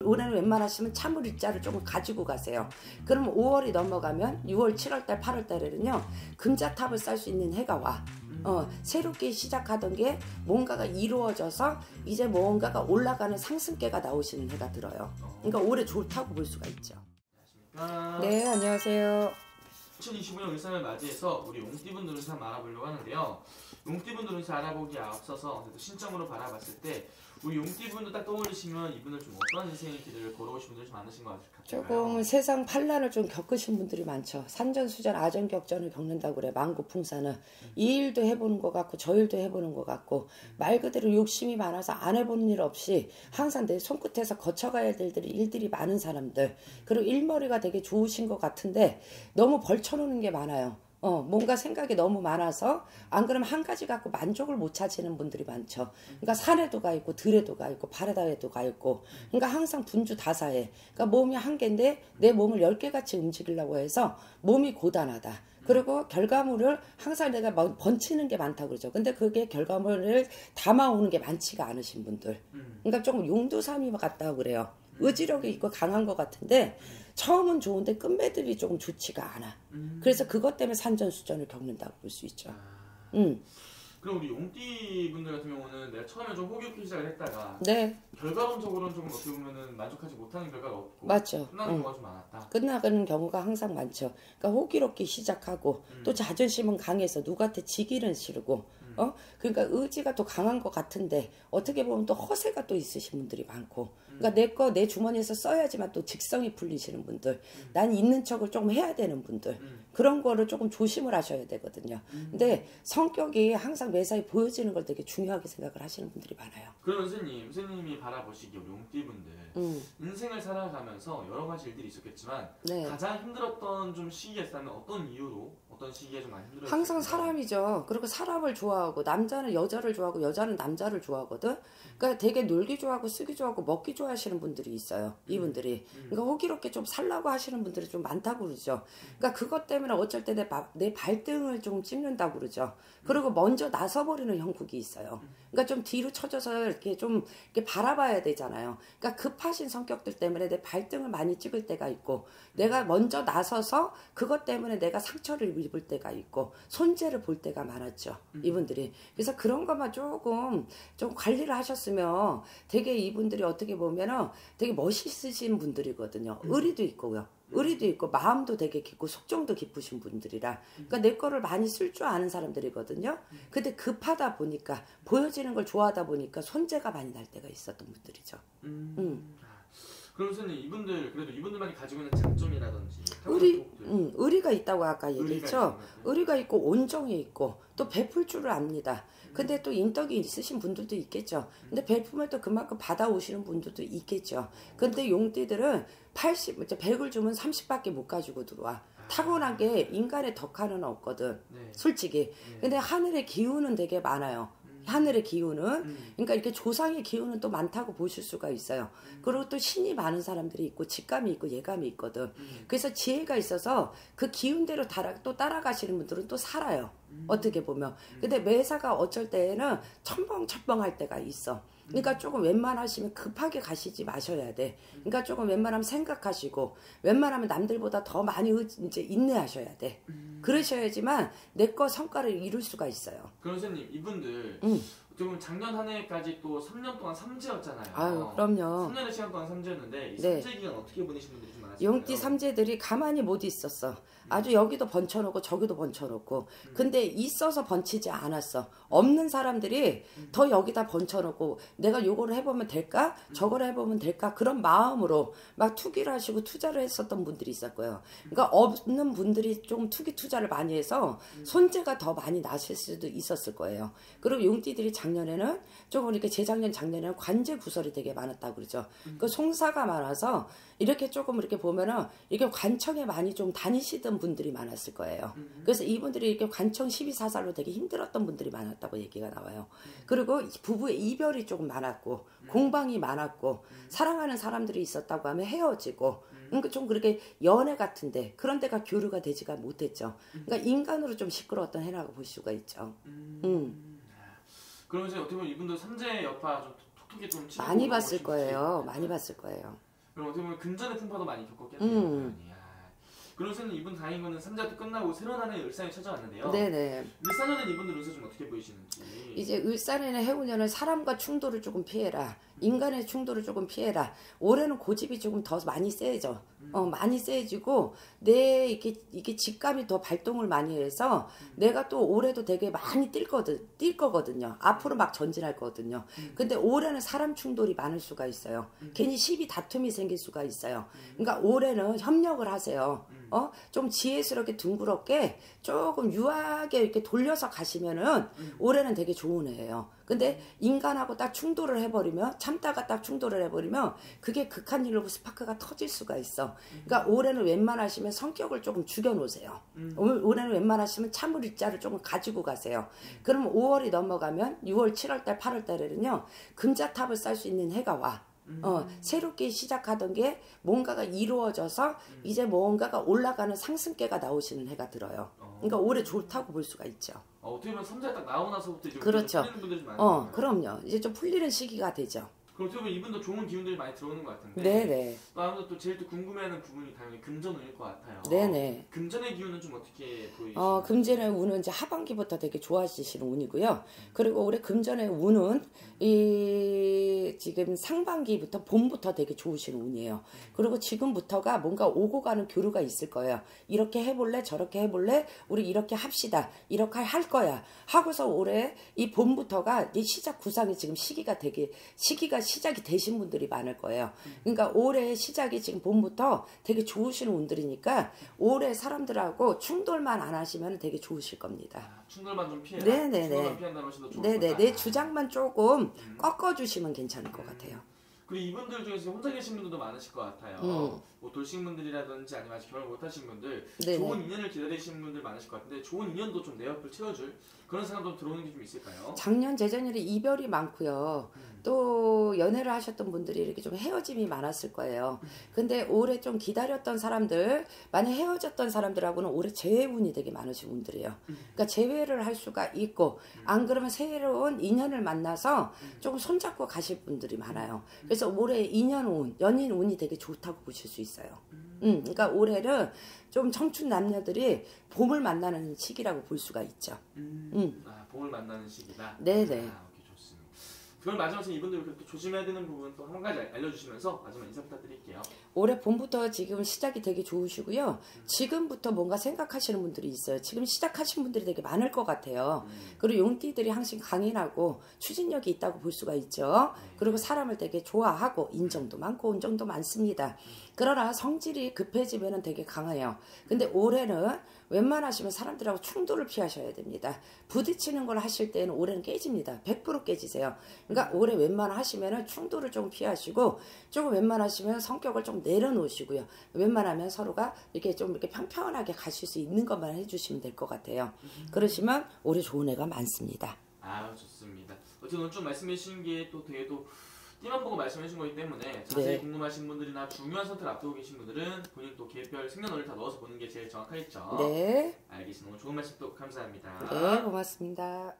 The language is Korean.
올해는 웬만하시면 찬물 입자를 조금 가지고 가세요. 그러면 5월이 넘어가면 6월, 7월달, 8월달에는요 금자탑을 쌓을 수 있는 해가 와. 새롭게 시작하던 게 뭔가가 이루어져서 이제 뭔가가 올라가는 상승계가 나오시는 해가 들어요. 그러니까 올해 좋다고 볼 수가 있죠. 안녕하십니까. 네, 안녕하세요. 2025년 울산을 맞이해서 우리 용띠분들은 참 알아보려고 하는데요. 용띠분들은 알아보기에 앞서서 신점으로 바라봤을 때 우리 용띠분들 딱 떠올리시면 이분은 좀 어떤 인생의 길을 걸어오신 분들이 좀 많으신 것 같아요. 조금 세상 판란을 좀 겪으신 분들이 많죠. 산전수전 아전격전을 겪는다고 그래. 만고풍사는 이 일도 해보는 것 같고 저 일도 해보는 것 같고 말 그대로 욕심이 많아서 안 해보는 일 없이 항상 내 손끝에서 거쳐가야 될 일들이 많은 사람들. 그리고 일머리가 되게 좋으신 것 같은데 너무 벌쳐놓는 게 많아요. 뭔가 생각이 너무 많아서 안 그러면 한 가지 갖고 만족을 못 찾으시는 분들이 많죠. 그러니까 산에도 가 있고 들에도 가 있고 바다에도 가 있고 그러니까 항상 분주다사해. 그러니까 몸이 한 개인데 내 몸을 10개 같이 움직이려고 해서 몸이 고단하다. 그리고 결과물을 항상 내가 번치는 게 많다고 그러죠. 근데 그게 결과물을 담아오는 게 많지가 않으신 분들. 그러니까 조금 용두삼이 같다고 그래요. 의지력이 있고 강한 것 같은데 처음은 좋은데 끝매듭이 조금 좋지가 않아. 그래서 그것 때문에 산전수전을 겪는다고 볼 수 있죠. 그럼 우리 용띠 분들 같은 경우는 내가 처음에 좀 호기롭게 시작을 했다가 네. 결과론적으로는 조금 어떻게 보면은 만족하지 못하는 결과가 없고 맞죠. 끝나는 경우가 좀 많았다. 끝나가는 경우가 항상 많죠. 그러니까 호기롭게 시작하고 또 자존심은 강해서 누구한테 지기는 싫고 그러니까 의지가 또 강한 것 같은데 어떻게 보면 또 허세가 또 있으신 분들이 많고 그러니까 내 주머니에서 써야지만 또 직성이 풀리시는 분들 난 있는 척을 조금 해야 되는 분들 그런 거를 조금 조심을 하셔야 되거든요. 근데 성격이 항상 매사에 보여지는 걸 되게 중요하게 생각을 하시는 분들이 많아요. 그럼 선생님이 바라보시기에 우리 용띠분들 인생을 살아가면서 여러 가지 일들이 있었겠지만 네. 가장 힘들었던 좀 시기가 있다면 어떤 이유로 어떤 시기에 좀 많이 힘들었어요? 항상 사람이죠. 그리고 사람을 좋아하고 남자는 여자를 좋아하고 여자는 남자를 좋아하거든. 그러니까 되게 놀기 좋아하고 쓰기 좋아하고 먹기 좋아하시는 분들이 있어요. 이분들이. 그러니까 호기롭게 좀 살라고 하시는 분들이 좀 많다고 그러죠. 그러니까 그것 때문에 어쩔 때 내 발등을 좀 찝는다고 그러죠. 그리고 먼저 나서버리는 형국이 있어요. 그러니까 좀 뒤로 쳐져서 이렇게 좀 이렇게 바라봐야 되잖아요. 그러니까 급하신 성격들 때문에 내 발등을 많이 찍을 때가 있고 내가 먼저 나서서 그것 때문에 내가 상처를 입을 때가 있고 손재를 볼 때가 많았죠. 이분들이. 그래서 그런 것만 조금 좀 관리를 하셨으면 되게 이분들이 어떻게 보면은 되게 멋있으신 분들이거든요. 의리도 있고요. 의리도 있고 마음도 되게 깊고 속정도 깊으신 분들이라 그러니까 내 거를 많이 쓸 줄 아는 사람들이거든요. 근데 급하다 보니까 보여지는 걸 좋아하다 보니까 손재가 많이 날 때가 있었던 분들이죠. 그럼 선생님 이분들 그래도 이분들만이 가지고 있는 장점이라든지 의리가 있다고 아까 얘기했죠. 의리가 있고 온정이 있고 또 베풀 줄을 압니다. 근데 또 인덕이 있으신 분들도 있겠죠. 근데 베품을 또 그만큼 받아오시는 분들도 있겠죠. 근데 용띠들은 100을 주면 30밖에 못 가지고 들어와. 타고난 게 인간의 덕하는 없거든. 솔직히. 근데 하늘의 기운은 되게 많아요. 하늘의 기운은 그러니까 이렇게 조상의 기운은 또 많다고 보실 수가 있어요. 그리고 또 신이 많은 사람들이 있고 직감이 있고 예감이 있거든. 그래서 지혜가 있어서 그 기운대로 또 따라가시는 분들은 또 살아요. 어떻게 보면. 근데 매사가 어쩔 때에는 첨벙첨벙할 때가 있어. 그러니까 조금 웬만하시면 급하게 가시지 마셔야 돼. 그러니까 조금 웬만하면 생각하시고 웬만하면 남들보다 더 많이 이제 인내하셔야 돼. 그러셔야지만 내 거 성과를 이룰 수가 있어요. 그럼 선생님 이분들 지금 작년 한 해까지 또 3년 동안 삼재였잖아요. 아유, 그럼요. 3년의 시간 동안 삼재였는데 이 네. 삼재 기간 어떻게 보내신 분들이 좀 많았어요? 용띠 삼재들이 가만히 못 있었어. 아주 여기도 번쳐놓고 저기도 번쳐놓고 근데 있어서 번치지 않았어. 없는 사람들이 더 여기다 번쳐놓고 내가 요거를 해보면 될까? 저거를 해보면 될까? 그런 마음으로 막 투기를 하시고 투자를 했었던 분들이 있을 거예요. 그러니까 없는 분들이 좀 투기 투자를 많이 해서 손재가 더 많이 나실 수도 있었을 거예요. 그리고 용띠들이 작년에는 조금 이렇게 작년에는 관제 구설이 되게 많았다고 그러죠. 그 송사가 많아서 이렇게 조금 이렇게 보면은 이렇게 관청에 많이 좀 다니시던 분들이 많았을 거예요. 그래서 이분들이 이렇게 관청 12사살로 되게 힘들었던 분들이 많았다고 얘기가 나와요. 그리고 부부의 이별이 조금 많았고 공방이 많았고 사랑하는 사람들이 있었다고 하면 헤어지고 그러니까 좀 그렇게 연애 같은데 그런 데가 교류가 되지가 못했죠. 그러니까 인간으로 좀 시끄러웠던 해라고 볼 수가 있죠. 그럼 이제 어떻게 보면 이분들 삼재 여파 좀 톡톡히 좀 많이 봤을 거예요. 많이 봤을 거예요. 그럼 어떻게 보면 금전의 풍파도 많이 겪었겠네요. 당연히. 그럼 선생님 이분 다행인 거는 3자도 끝나고 새로운 한 해의 을상이 찾아왔는데요. 네네. 을사년은 이분들 운세 좀 어떻게 보이시는지. 이제 을사년에 해운년은 사람과 충돌을 조금 피해라. 인간의 충돌을 조금 피해라. 올해는 고집이 조금 더 많이 세져. 많이 세지고 내 이게 직감이 더 발동을 많이 해서 내가 또 올해도 되게 많이 뛸 거거든요. 앞으로 막 전진할 거거든요. 근데 올해는 사람 충돌이 많을 수가 있어요. 괜히 시비 다툼이 생길 수가 있어요. 그러니까 올해는 협력을 하세요. 좀 지혜스럽게 둥그렇게 조금 유하게 이렇게 돌려서 가시면은 올해는 되게 좋은 해예요. 근데 인간하고 딱 충돌을 해버리면 참다가 딱 충돌을 해버리면 그게 극한 일로 스파크가 터질 수가 있어. 그러니까 올해는 웬만하시면 성격을 조금 죽여놓으세요. 올해는 웬만하시면 참을 입자를 조금 가지고 가세요. 그러면 5월이 넘어가면 6월, 7월달, 8월달에는요 금자탑을 쌓을 수 있는 해가 와. 새롭게 시작하던 게 뭔가가 이루어져서 이제 뭔가가 올라가는 상승계가 나오시는 해가 들어요. 그러니까 올해 좋다고 볼 수가 있죠. 어떻게 보면 3자 딱 나오고 나서부터 이제 그렇죠. 풀리는 분들이 좀 많아요. 그럼요. 이제 좀 풀리는 시기가 되죠. 그럼 어떻게 보면 이분도 좋은 기운들이 많이 들어오는 것 같은데. 네네. 또 아무래도 또 제일 또 궁금해하는 부분이 당연히 금전운일 것 같아요. 네네. 금전의 기운은 좀 어떻게 보이시나요? 금전의 운은 이제 하반기부터 되게 좋아지시는 운이고요. 그리고 올해 금전의 운은 이 지금 상반기부터 봄부터 되게 좋으시는 운이에요. 그리고 지금부터가 뭔가 오고 가는 교류가 있을 거예요. 이렇게 해볼래? 저렇게 해볼래? 우리 이렇게 합시다. 이렇게 할 거야. 하고서 올해 이 봄부터가 이 시작 구상이 지금 시기가 시작이 되신 분들이 많을 거예요. 그러니까 올해 시작이 지금 봄부터 되게 좋으시는 운들이니까 올해 사람들하고 충돌만 안 하시면 되게 좋으실 겁니다. 충돌만 좀 피해라. 네네네. 충돌만 피한다면 훨씬 더 좋을 네네. 거다. 내 주장만 조금 꺾어주시면 괜찮을 것 같아요. 그리고 이분들 중에서 혼자 계신 분들도 많으실 것 같아요. 뭐 돌싱분들이라든지 아니면 아직 결혼 못하신 분들, 네네. 좋은 인연을 기다리시는 분들 많으실 것 같은데 좋은 인연도 좀 내 옆을 채워줄 그런 사람도 들어오는 게 좀 있을까요? 작년 재작년에 이별이 많고요. 또 연애를 하셨던 분들이 이렇게 좀 헤어짐이 많았을 거예요. 근데 올해 좀 기다렸던 사람들, 많이 헤어졌던 사람들하고는 올해 재회운이 되게 많으신 분들이에요. 그러니까 재회를 할 수가 있고 안 그러면 새로운 인연을 만나서 조금 손잡고 가실 분들이 많아요. 그래서 올해 인연운, 연인운이 되게 좋다고 보실 수 있어요. 그러니까 올해는 좀 청춘 남녀들이 봄을 만나는 시기라고 볼 수가 있죠. 봄을 만나는 시기다. 네네. 오케이, 좋습니다. 그럼 마지막으로 이분들 또 조심해야 되는 부분 또 한 가지 알려주시면서 마지막 인사 부탁드릴게요. 올해 봄부터 지금 시작이 되게 좋으시고요. 지금부터 뭔가 생각하시는 분들이 있어요. 지금 시작하신 분들이 되게 많을 것 같아요. 그리고 용띠들이 항상 강인하고 추진력이 있다고 볼 수가 있죠. 그리고 사람을 되게 좋아하고 인정도 많고 온정도 많습니다. 그러나 성질이 급해지면 되게 강해요. 근데 올해는 웬만하시면 사람들하고 충돌을 피하셔야 됩니다. 부딪히는 걸 하실 때는 올해는 깨집니다. 100% 깨지세요. 그러니까 올해 웬만하시면 충돌을 좀 피하시고 조금 웬만하시면 성격을 좀 내려놓으시고요. 웬만하면 서로가 이렇게 좀 이렇게 평평하게 가실 수 있는 것만 해주시면 될 것 같아요. 그러시면 올해 좋은 애가 많습니다. 좋습니다. 어쨌든 오늘 좀 말씀해 주신 게 또 되게 또 띠만 보고 말씀해 주신 거기 때문에 자세히 궁금하신 분들이나 중요한 선택을 앞두고 계신 분들은 본인 또 계획별 생년월일 다 넣어서 보는 게 제일 정확하겠죠. 네. 알겠습니다. 오늘 좋은 말씀 또 감사합니다. 네, 고맙습니다.